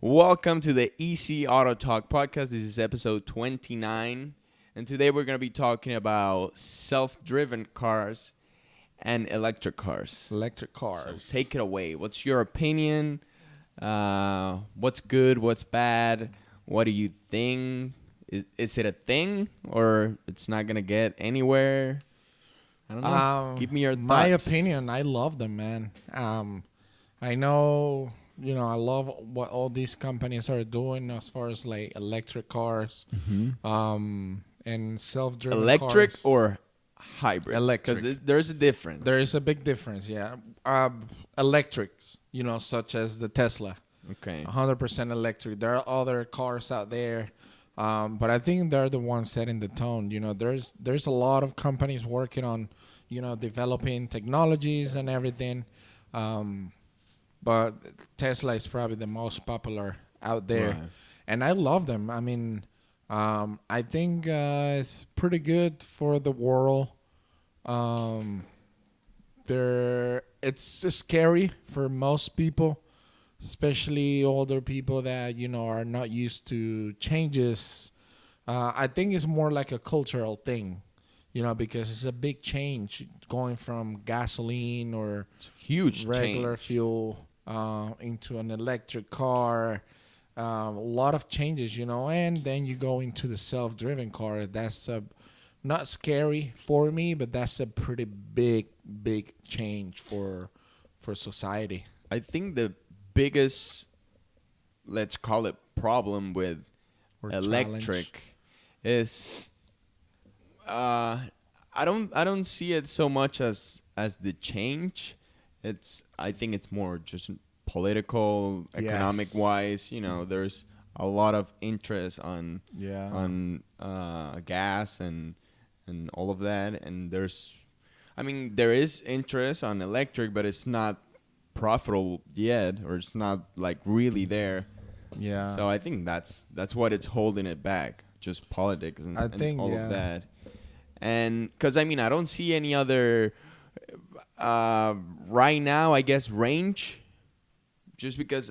Welcome to the EC Auto Talk podcast. This is episode 29. And today we're going to be talking about self-driven cars and electric cars. Electric cars. So take it away. What's your opinion? What's good? What's bad? What do you think? Is it a thing or it's not going to get anywhere? I don't know. Give me your thoughts. My opinion, I love them, man. I know, I love what all these companies are doing as far as like electric cars, and self-driven electric cars. Or hybrid? Electric. Because there's a difference. There is a big difference, yeah. Electrics, such as the Tesla. Okay. 100% electric. There are other cars out there, but I think they're the ones setting the tone. There's a lot of companies working on, developing technologies and everything. But Tesla is probably the most popular out there. Right. And I love them. I mean, I think it's pretty good for the world. It's scary for most people, especially older people that, are not used to changes. I think it's more like a cultural thing, because it's a big change going from gasoline or Huge regular change. fuel into an electric car. A lot of changes, and then you go into the self-driven car. That's not scary for me, but that's a pretty big change for society. I think the biggest, let's call it, problem with Or electric challenge. is I don't see it so much as the change. I think it's more just political, economic wise. There's a lot of interest on gas and all of that, and there is interest on electric, but it's not profitable yet, or it's not like really there. Yeah. So I think that's what it's holding it back, just politics and all of that. And because I don't see any other right now, I guess, range, just because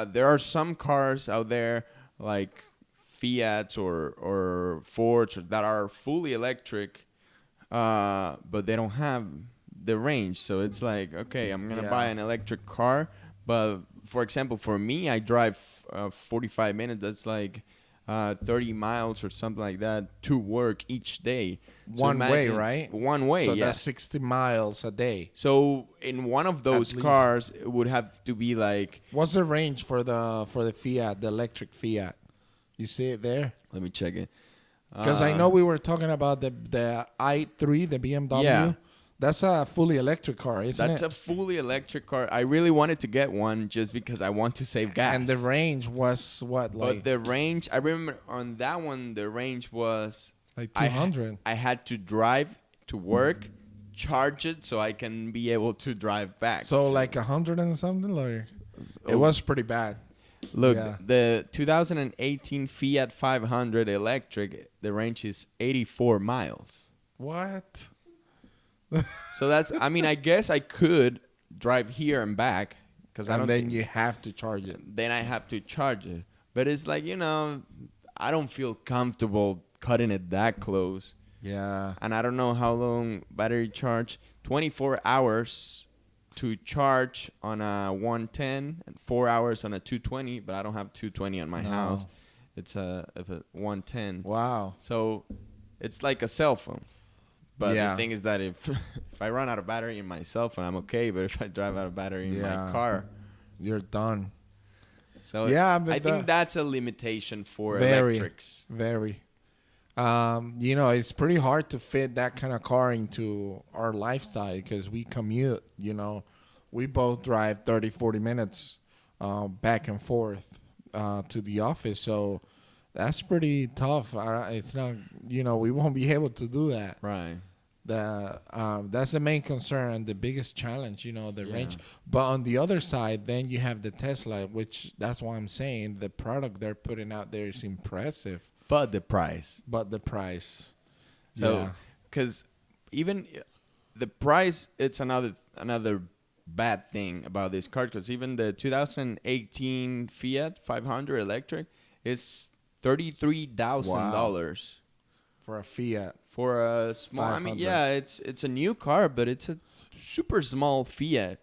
there are some cars out there like Fiats or Fords that are fully electric, but they don't have the range. So it's like, okay, I'm gonna buy an electric car, but for example, for me, I drive 45 minutes. That's like 30 miles or something like that to work each day. One way, right? One way, so yeah. that's 60 miles a day. So in one of those cars, it would have to be like... What's the range for the Fiat, the electric Fiat? You see it there? Let me check it. Because I know we were talking about the i3, the BMW. Yeah. That's a fully electric car, isn't it? That's a fully electric car. I really wanted to get one just because I want to save gas. And the range was what? But the range, I remember on that one, the range was... Like 200. I had to drive to work, charge it so I can be able to drive back. So like 100 and something? It was pretty bad. Look, the 2018 Fiat 500 electric, the range is 84 miles. What? So that's, I guess I could drive here and back. And then you have to charge it. Then I have to charge it. But it's like, I don't feel comfortable cutting it that close. Yeah. And I don't know how long battery charge. 24 hours to charge on a 110 and 4 hours on a 220, but I don't have 220 on my house. It's a 110. Wow. So it's like a cell phone. But Yeah. the thing is that if I run out of battery in my cell phone, I'm okay. But if I drive out of battery in my car, you're done. So but I think that's a limitation for very, electrics. Very. It's pretty hard to fit that kind of car into our lifestyle because we commute, We both drive 30, 40 minutes back and forth to the office. So that's pretty tough. It's not, we won't be able to do that. Right. That's the main concern, the biggest challenge, the range. But on the other side, then you have the Tesla, which that's why I'm saying the product they're putting out there is impressive. But the price. So, because even the price, it's another bad thing about this car, because even the 2018 Fiat 500 electric is Wow. $33,000 For a Fiat for a small. I mean, 500. yeah, it's a new car, but it's a super small Fiat.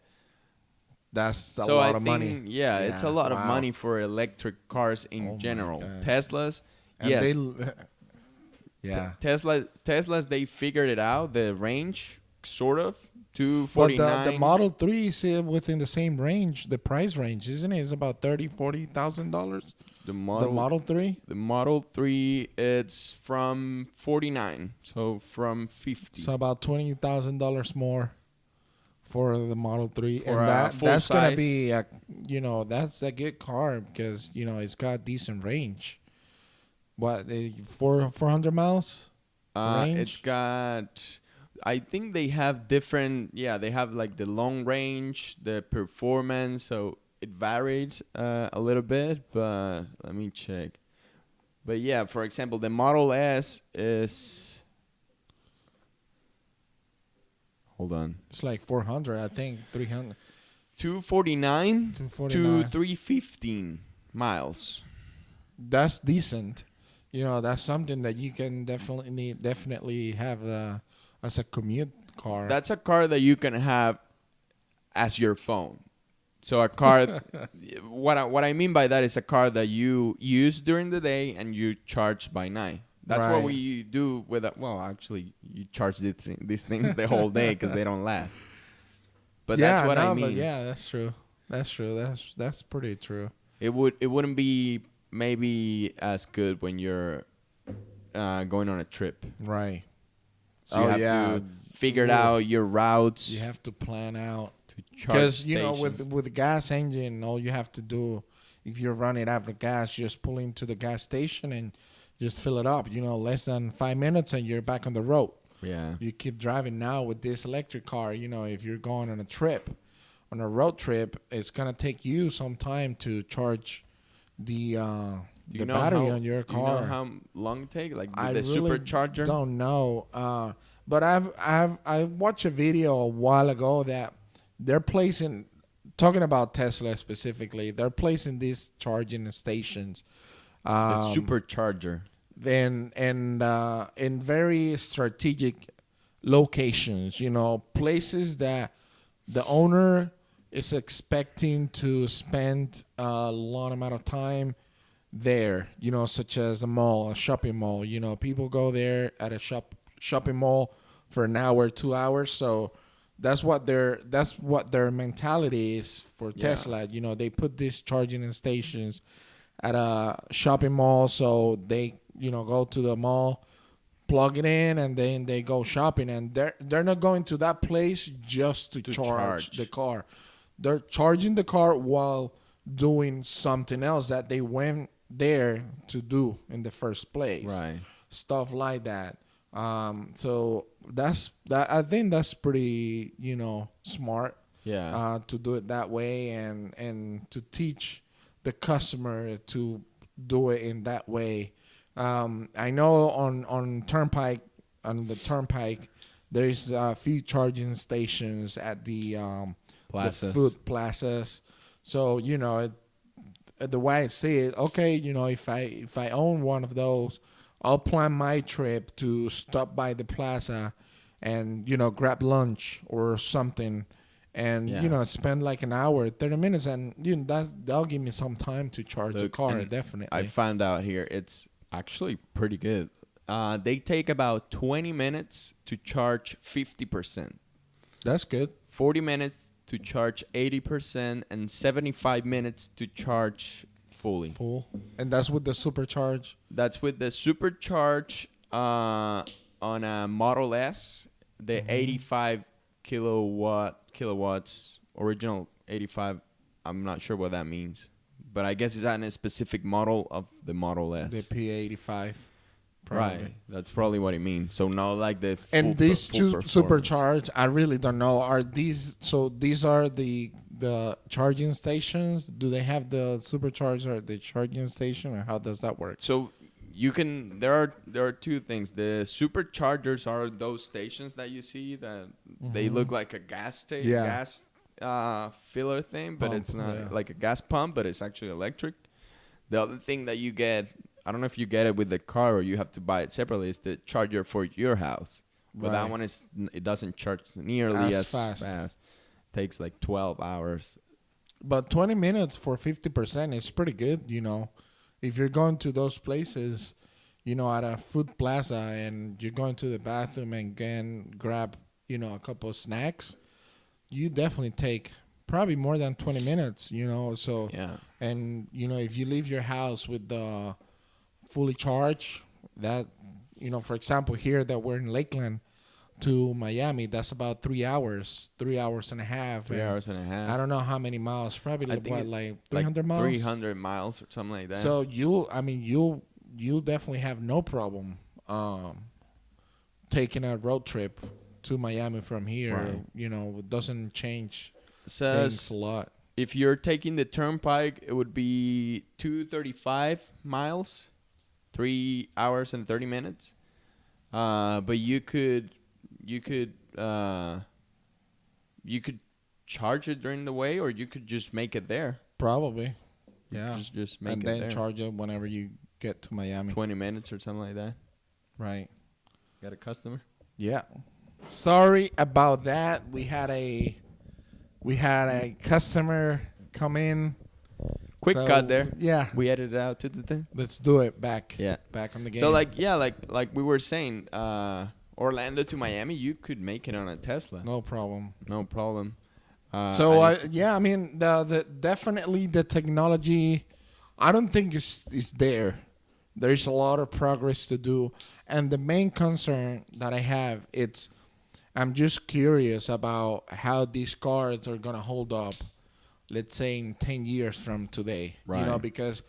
That's a So I lot of money. think, yeah, it's a Yeah. lot of Wow. money for electric cars Oh in my general. God. Teslas, And they, yes, yeah. Teslas, they figured it out. The range, sort of, But the 249. Model 3 is within the same range, the price range, isn't it? It's about $40,000. The The model, Model 3. the Model 3, it's from 49, so from 50 So about $20,000 more for the Model 3, for and a full that's gonna size. be that's a good car because it's got decent range. What 400 miles It's range? got. I think they have different. Yeah, they have like the long range, the performance, so it varies a little bit. But let me check. But yeah, for example, the Model S is. Hold on. It's like 400, I think 300, 249 to 249. 315 miles. That's decent. That's something that you can definitely have as a commute car. That's a car that you can have as your phone. So a car, what I mean by that is a car that you use during the day and you charge by night. That's what Right. we do with well, actually, you charge these things the whole day because they don't last. But that's Yeah, what I no, but mean. yeah, that's true. That's true. That's pretty true. It wouldn't be maybe as good when you're going on a trip. Right. So you Oh have yeah. to figure Ooh. out your routes You have to plan out to charge because stations. with the gas engine, all you have to do if you're running out of gas, just pull into the gas station and just fill it up. Less than 5 minutes and you're back on the road. Yeah. You keep driving now with this electric car. If you're going on a trip, on a road trip, it's gonna take you some time to charge the battery on your Do you know car. how long it take? Like I the really supercharger? don't know. But I watched a video a while ago that they're placing, talking about Tesla specifically, they're placing these charging stations. The supercharger. Then and in very strategic locations, places that the owner is expecting to spend a long amount of time there, such as a mall, a shopping mall. People go there at a shopping mall for an hour, 2 hours. So that's what their mentality is for Yeah. Tesla. They put these charging stations at a shopping mall, so they go to the mall, plug it in, and then they go shopping. And they're not going to that place just to To charge the charge. car. They're charging the car while doing something else that they went there to do in the first place. Right. Stuff like that. So I think that's pretty smart Yeah. to do it that way and to teach the customer to do it in that way. I know on the turnpike there is a few charging stations at the Plazas. food plazas. So the way I see it, okay, if I own one of those, I'll plan my trip to stop by the plaza and grab lunch or something, and Yeah. spend like an hour, 30 minutes, and that'll give me some time to charge the Look, car. and Definitely, I found out here it's actually pretty good. They take about 20 minutes to charge 50%, that's good. 40 minutes to charge 80%, and 75 minutes to charge fully. Full, and that's with the supercharge. That's with the supercharge on a Model S, the 85 kilowatts, original 85. I'm not sure what that means, but I guess it's on a specific model of the Model S. The P85, Right, that's probably what it means. So not like the full, And these full two performance. supercharged, I really don't know. Are these so? These are the charging stations. Do they have the supercharger at the charging station, or how does that work? So you can there are two things. The superchargers are those stations that you see that they look like a gas station, Yeah. gas filler thing, but Pump, it's not yeah. like a gas pump, but it's actually electric. The other thing that you get, I don't know if you get it with the car or you have to buy it separately, is the charger for your house. But that Right. one it doesn't charge nearly As as fast. fast. Takes like 12 hours. But 20 minutes for 50% is pretty good, you know. If you're going to those places, you know, at a food plaza and you're going to the bathroom and can grab, you know, a couple of snacks, you definitely take probably more than 20 minutes, you know. So, Yeah. and, you know, if you leave your house with the fully charged, that, you know, for example, here that we're in Lakeland to Miami, that's about 3 hours, 3 hours and a half. 3 hours and a half. I don't know how many miles. Probably I like, think what, it- like like 300 miles. 300 miles or something like that. So you'll definitely have no problem taking a road trip to Miami from here. Right. You know, it doesn't change things Says a lot. if you're taking the turnpike, it would be 235 miles, 3 hours and 30 minutes. But you could charge it during the way, or you could just make it there. Probably, yeah. Just make And it then there. charge it whenever you get to Miami. 20 minutes or something like that. Right. Got a customer? Yeah. Sorry about that. We had a customer come in. Quick So, cut there. Yeah. We edited out to the thing. Let's do it back. Yeah. Back on the game. So like we were saying, Orlando to Miami, you could make it on a Tesla. No problem. No problem. So and yeah, I mean the definitely the technology, I don't think is there. There's a lot of progress to do, and the main concern that I have I'm just curious about how these cars are gonna hold up. Let's say in 10 years from today, you know, Right. because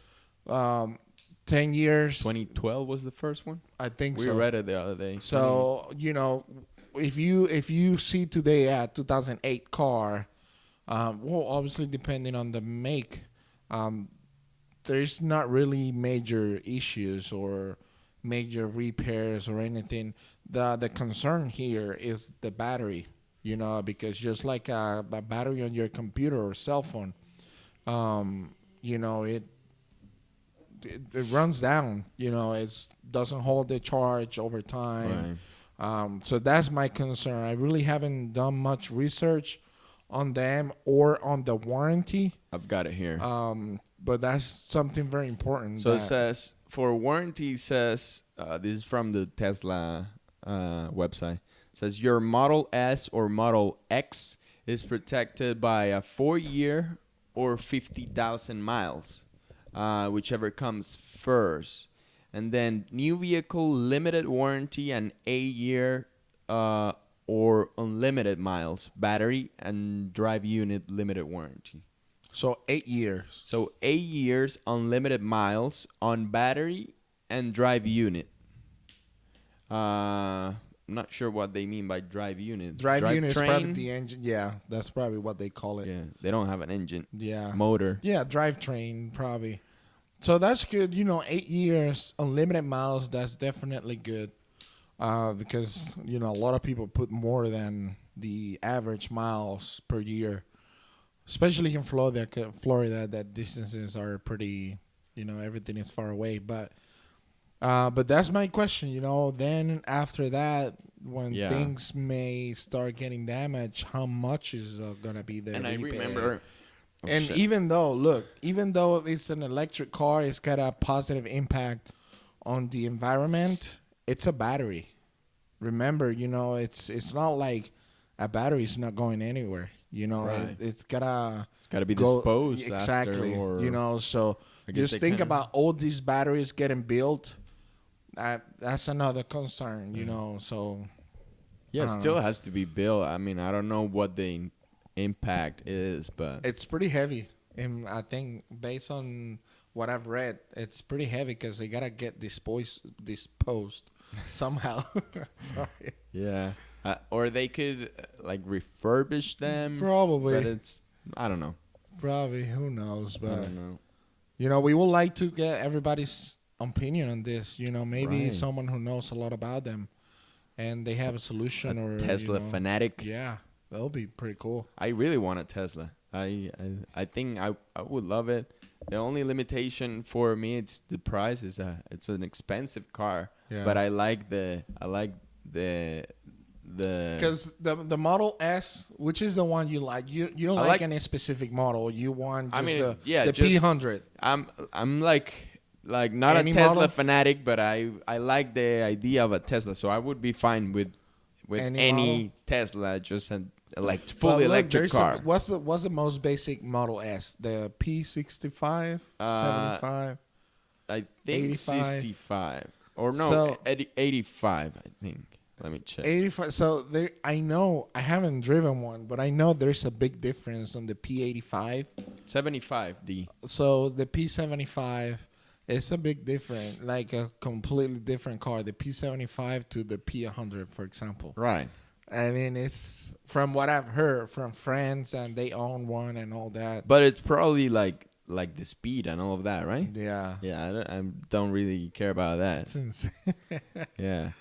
10 years, 2012 was the first one. I think We so. read it the other day. So you know, if you see today a 2008 car, well, obviously depending on the make, there's not really major issues or major repairs or anything. The concern here is the battery, you know, because just like a battery on your computer or cell phone, you know, it runs down. You know, it doesn't hold the charge over time. Right. So that's my concern. I really haven't done much research on them or on the warranty. I've got it here. But that's something very important. So it says for warranty, this is from the Tesla website. It says your Model S or Model X is protected by a 4-year or 50,000 miles, whichever comes first. And then new vehicle limited warranty and 8-year or unlimited miles, battery and drive unit limited warranty. so 8 years. So 8 years, unlimited miles on battery and drive unit. I'm not sure what they mean by drive unit. Drive unit is probably train? the engine. Yeah, that's probably what they call it. Yeah, they don't have an engine. Yeah. Motor. Yeah, drivetrain probably. So that's good. You know, 8 years, unlimited miles. That's definitely good, because you know a lot of people put more than the average miles per year, especially in Florida. Florida, that distances are pretty. You know, everything is far away. But that's my question. You know, then after that, when Yeah. things may start getting damaged, how much is gonna be the And I repair? remember. Oh, And shit. even though it's an electric car, it's got a positive impact on the environment. It's a battery. Remember, you know, it's not like a battery is not going anywhere. You know, Right. it's gotta Got to be go disposed exactly. after, or You know, so I guess just they think kinda- about all these batteries getting built. That's another concern. You know, so Yeah, I it don't still know. has to be built. I mean, I don't know what the impact is, but it's pretty heavy. And I think based on what I've read, it's pretty heavy because they gotta get disposed somehow. Sorry. yeah. Or they could like refurbish them. Probably. But I don't know. Probably, who knows? I But don't know. you know, we would like to get everybody's opinion on this. You know, maybe Right. someone who knows a lot about them, and they have a solution or Tesla you know, fanatic. Yeah, That'll be pretty cool. I really want a Tesla. I think I would love it. The only limitation for me it's the price. Is it's an expensive car, Yeah. but I like the Because the Model S, which is the one you like, you don't I like like- any specific model. You want just the just P100. I'm like not Any a Tesla model? fanatic, but I like the idea of a Tesla, so I would be fine with Any any model? Tesla, just an But fully look, electric car. what's the most basic Model S? The P65, 75. I think 85. 65 or no, So- 85. I think. Let me check. 85. So there, I know I haven't driven one, but I know there's a big difference on the P85. 75D. So the P75, it's a big difference, like a completely different car. The P75 to the P100, for example. Right. I mean, it's from what I've heard from friends, and they own one and all that. But it's probably like the speed and all of that, right? Yeah, Yeah, I don't really care about that. it's insane. Yeah.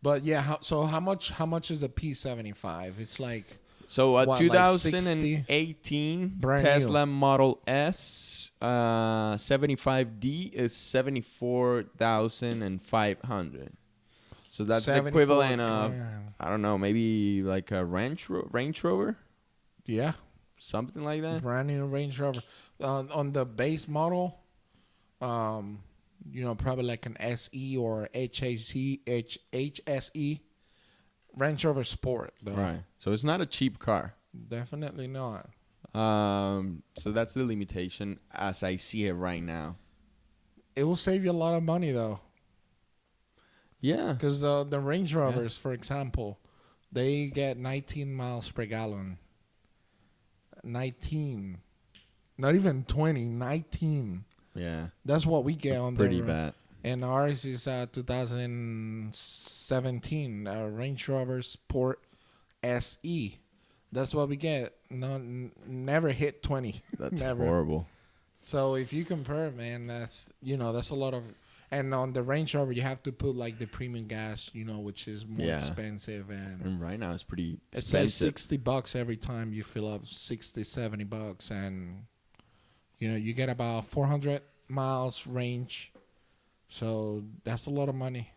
But yeah, how much is a P75? It's like So a What, like 2018 Brand Tesla Model S 75D is 74,500. So that's the 74 equivalent of grand. I don't know, maybe like a Range Rover, Yeah, something like that. brand new Range Rover. On the base model, probably like an SE or HSE, Range Rover Sport, though. Right. So it's not a cheap car. Definitely not. So that's the limitation as I see it right now. It will save you a lot of money, though. Yeah. Because the Range Rovers, for example, they get 19 miles per gallon. 19. Not even 20, 19. Yeah. That's what we get on Pretty the bad. And ours is 2017 Range Rover Sport SE. That's what we get. Never hit 20. That's Never. horrible. So if you compare, man, that's a lot of. And on the Range Rover, you have to put like the premium gas, which is more Yeah. expensive, and And right now it's pretty it's like expensive. $60 every time you fill up, $60-$70, and you get about 400 miles range. So that's a lot of money.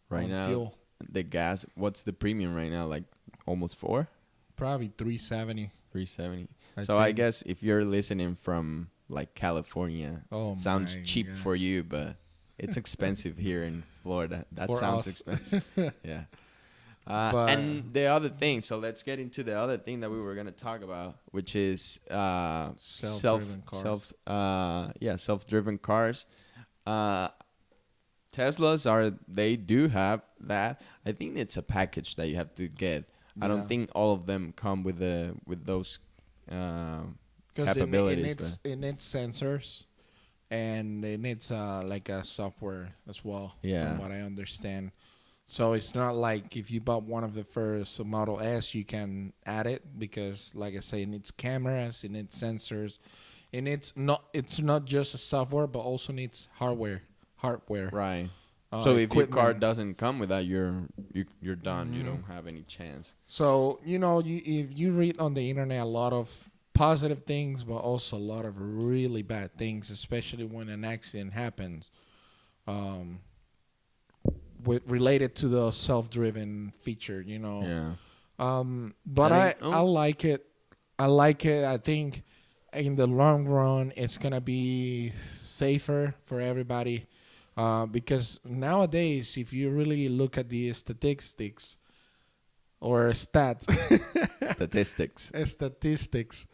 Right on now, fuel. the gas, what's the premium right now? Like almost 4? Probably 370. 370. I So I think. guess if you're listening from like California, Oh, it sounds my cheap God. for you, but it's expensive here in Florida. That For sounds us. expensive. Yeah. But- And the other thing, so let's get into the other thing that we were going to talk about, which is Self-driven cars. self-driven cars. Teslas they do have that. I think it's a package that you have to get. I Yeah. don't think all of them come with those capabilities. It needs sensors, and it needs like a software as well. Yeah. From what I understand. So it's not like if you bought one of the first Model S, you can add it because, like I say, it needs cameras, it needs sensors, and it's not just a software, but also needs hardware. Right. So if your car equipment. doesn't come with that, you're done. You Mhm. don't have any chance. So if you read on the internet a lot of positive things, but also a lot of really bad things, especially when an accident happens, related to the self-driven feature. Yeah. But I I like it. I think in the long run, it's gonna be safer for everybody. Because nowadays, if you really look at the statistics or Statistics. statistics,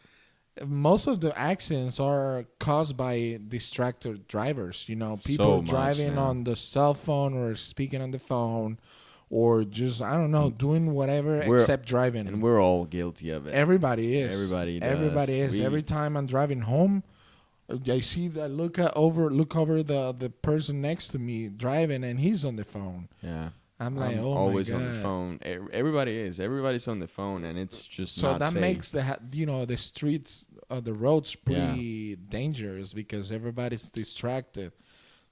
most of the accidents are caused by distracted drivers. People much driving now. on the cell phone or speaking on the phone, or just doing whatever We're- except driving. And we're all guilty of it. Everybody is. Everybody does. Everybody is. We- Every time I'm driving home, I see that look over the person next to me driving, and he's on the phone. Yeah. I'm like, oh always my God. on the phone. Everybody's on the phone, and it's just So not that safe. makes the streets, the roads pretty dangerous because everybody's distracted.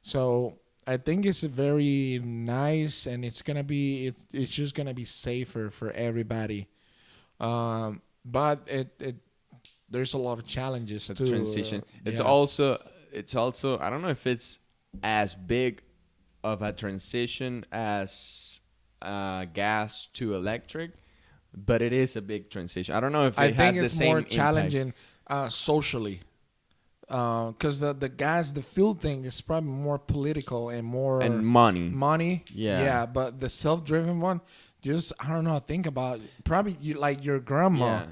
So I think it's very nice, and it's just gonna be safer for everybody. But it there's a lot of challenges The too. transition. Yeah. It's also I don't know if it's as big of a transition as gas to electric, but it is a big transition. I don't know if I it think has the it's more same impact. challenging socially. Because the gas, the fuel thing is probably more political and more And money. money. Yeah. Yeah, but the self-driven one, just I don't know. Think about probably you like your grandma. Yeah.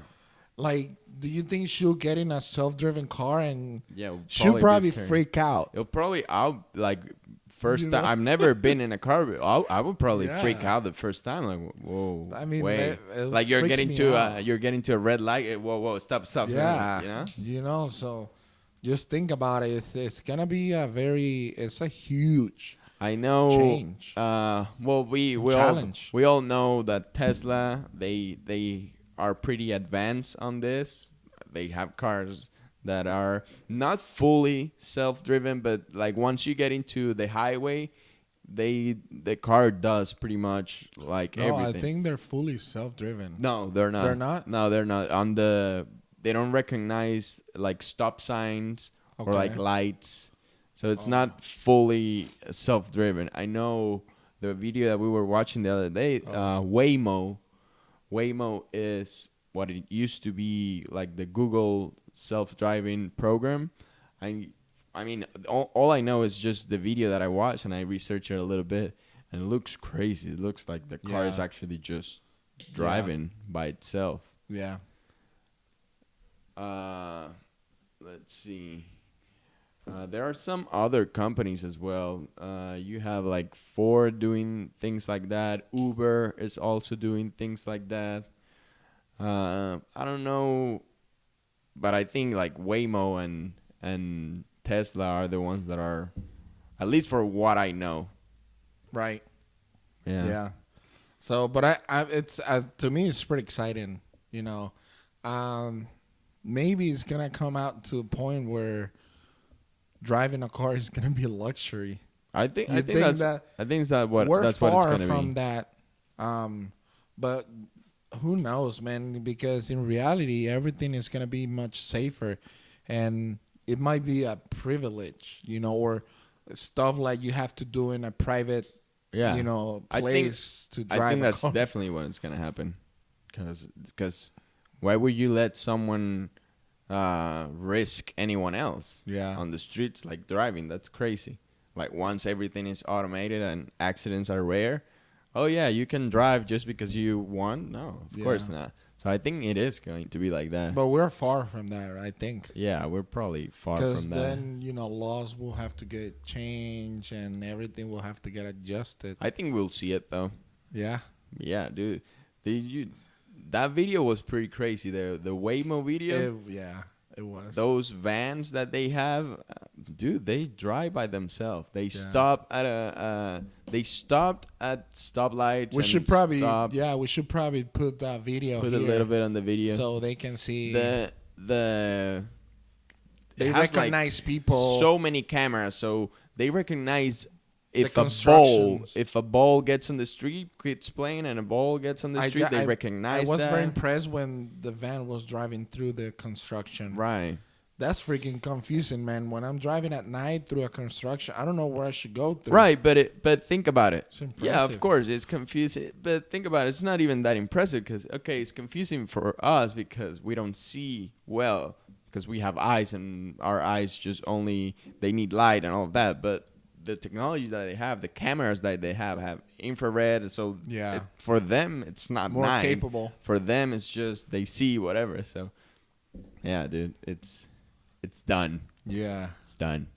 Like, do you think she'll get in a self-driven car and Yeah. It'll she'll be probably fair. freak out? It'll probably I'll like first You time know? I've never been in a car. But I would probably freak Yeah. out the first time. Like whoa. I mean, wait. it Like you're freaks getting me to out. you're getting to a red light. Whoa, stop. Yeah, You know. so just think about it. It's gonna be it's a huge I know. change. Well, Challenge. we all know that Tesla they are pretty advanced on this. They have cars that are not fully self-driven, but like once you get into the highway, the car does pretty much like No, everything. I think they're fully self-driven. No, they're not. They're not? No, they're not. They don't recognize like stop signs or like Okay. lights. So it's not fully self-driven. I know the video that we were watching the other day, Waymo. Waymo is what it used to be like the Google self-driving program. I mean, all I know is just the video that I watched and I researched it a little bit and it looks crazy. It looks like the car is Yeah. actually just driving by itself. Yeah. Let's see. There are some other companies as well. You have like Ford doing things like that. Uber is also doing things like that. I don't know, but I think like Waymo and Tesla are the ones that are, at least for what I know. Right. Yeah. Yeah. So, but it's to me, it's pretty exciting. You know, maybe it's gonna come out to a point where driving a car is gonna be a luxury. I think You think that's that I think that's what We're that's what it's far gonna from be. that. But who knows, man? Because in reality, everything is gonna be much safer, and it might be a privilege, you know, or stuff like you have to do in a private, Yeah. you know, I think- place to drive I think a that's car. definitely what is gonna happen, because why would you let someone risk anyone else Yeah. on the streets like driving? That's crazy. Like once everything is automated and accidents are rare, oh yeah, you can drive just because you want? No, of course Yeah. not. So I think it is going to be like that. But we're far from that, I think. Yeah, we're probably far Because from that. then, you know, laws will have to get changed and everything will have to get adjusted. I think we'll see it though. Yeah. Yeah, dude. That video was pretty crazy. The Waymo video. It was. Those vans that they have, dude, they drive by themselves. They stop at they stopped at stoplights. We and should probably, stopped, we should probably put that video put here a little bit on the video. so they can see. the They it has, recognize like, people. so many cameras, so they recognize if constructions. a ball gets on the street, it's playing, and a ball gets on the street, they recognize I was that. very impressed when the van was driving through the construction. Right. That's freaking confusing, man. When I'm driving at night through a construction, I don't know where I should go through. Right, but think about it. It's Yeah, impressive. of course, it's confusing. But think about it. It's not even that impressive because, okay, it's confusing for us because we don't see well because we have eyes and our eyes just only, they need light and all of that. But the technology that they have, the cameras that they have infrared. So Yeah. for them, it's not More night. capable. For them, it's just they see whatever. So, yeah, dude, it's done. Yeah. It's done.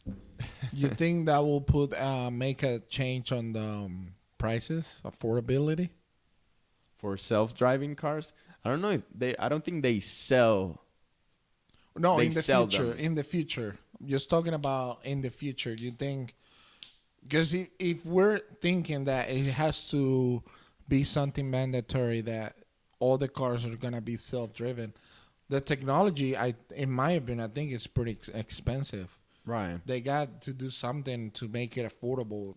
You think that will make a change on the prices, affordability? For self-driving cars, I don't know if I don't think they sell. No, They in the sell future. them. In the future, just talking about in the future. You think? Because if we're thinking that it has to be something mandatory that all the cars are gonna be self-driven, the technology, in my opinion, I think it's pretty expensive. Right. They got to do something to make it affordable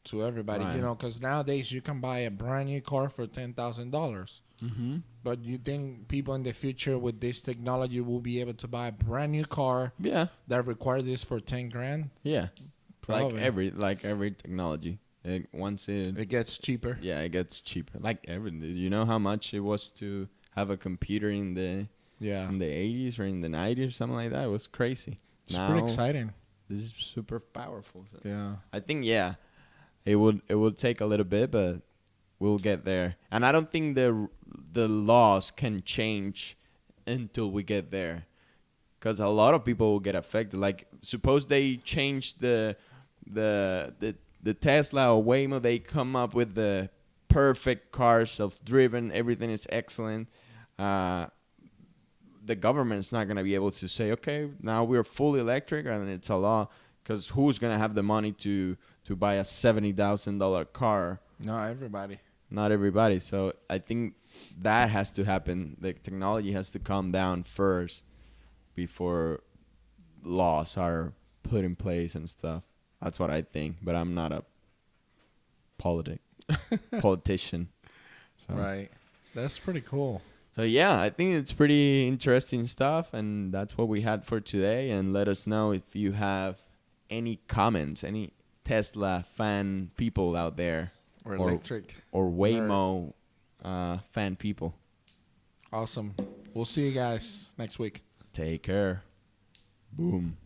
to everybody. Right. You know, because nowadays you can buy a brand new car for $10,000. Mm-hmm. But you think people in the future with this technology will be able to buy a brand new car Yeah. that requires this for 10 grand? Yeah. Probably. Like every technology. Once It gets cheaper. yeah, it gets cheaper. Like everything. You know how much it was to have a computer Yeah. in the 80s or in the 90s or something like that? It was crazy. It's Now pretty exciting. this is super powerful. So Yeah. I think yeah, it would take a little bit, but we'll get there. And I don't think the laws can change until we get there, because a lot of people will get affected. Like suppose they change the Tesla or Waymo, they come up with the perfect car, self-driven, everything is excellent. Uh, the government's not gonna be able to say, okay, now we're fully electric, and it's a law, because who's gonna have the money to buy a $70,000 car? No, everybody. Not everybody. So I think that has to happen. The technology has to come down first before laws are put in place and stuff. That's what I think. But I'm not a politician. So. Right. That's pretty cool. So yeah, I think it's pretty interesting stuff, and that's what we had for today. And let us know if you have any comments, any Tesla fan people out there, Or electric. or Waymo fan people. Awesome. We'll see you guys next week. Take care. Boom.